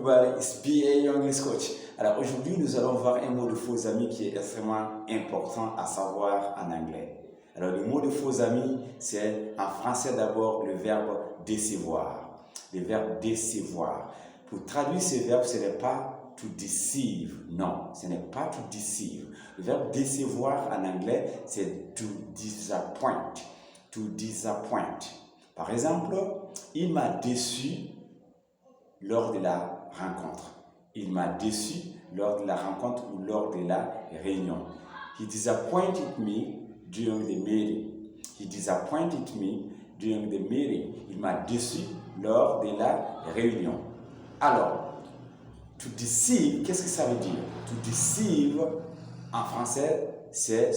everybody, it's BA English Coach. Alors aujourd'hui, nous allons voir un mot de faux amis qui est extrêmement important à savoir en anglais. Alors le mot de faux amis, c'est en français d'abord le verbe décevoir. Le verbe décevoir. Pour traduire ce verbe, ce n'est pas to deceive. Non, ce n'est pas to deceive. Le verbe décevoir en anglais, c'est to disappoint. To disappoint. Par exemple, il m'a déçu lors de la rencontre. Il m'a déçu lors de la rencontre ou lors de la réunion. He disappointed me during the meeting. He disappointed me during the meeting. Il m'a déçu lors de la réunion. Alors, to deceive, qu'est-ce que ça veut dire? To deceive, en français, c'est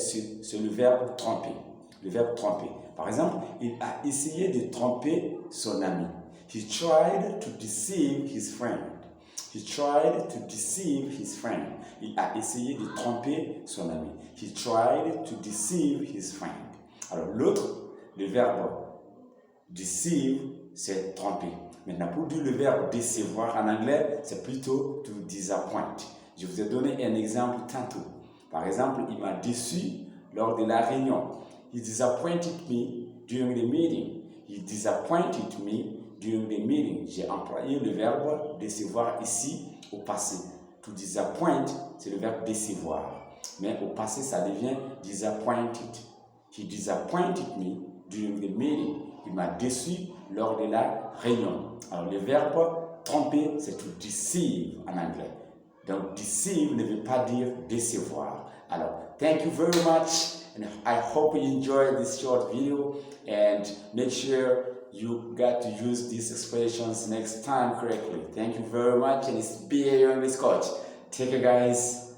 le verbe tromper. Le verbe tromper. Par exemple, il a essayé de tromper son ami. He tried to deceive his friend. He tried to deceive his friend. Il a essayé de tromper son ami. He tried to deceive his friend. Alors l'autre, le verbe deceive, c'est tromper. Maintenant, pour dire le verbe décevoir en anglais, c'est plutôt to disappoint. Je vous ai donné un exemple tantôt. Par exemple, il m'a déçu lors de la réunion. He disappointed me during the meeting. He disappointed me during the meeting. J'ai employé le verbe décevoir ici au passé. To disappoint, c'est le verbe décevoir. Mais au passé, ça devient disappointed. He disappointed me during the meeting. Il m'a déçu lors de la réunion. Alors, le verbe tromper, c'est to deceive en anglais. Donc, deceive ne veut pas dire décevoir. Alors, thank you very much. And I hope you enjoyed this short video, and make sure you got to use these expressions next time correctly. Thank you very much, and it's BA English Coach. Take care, guys.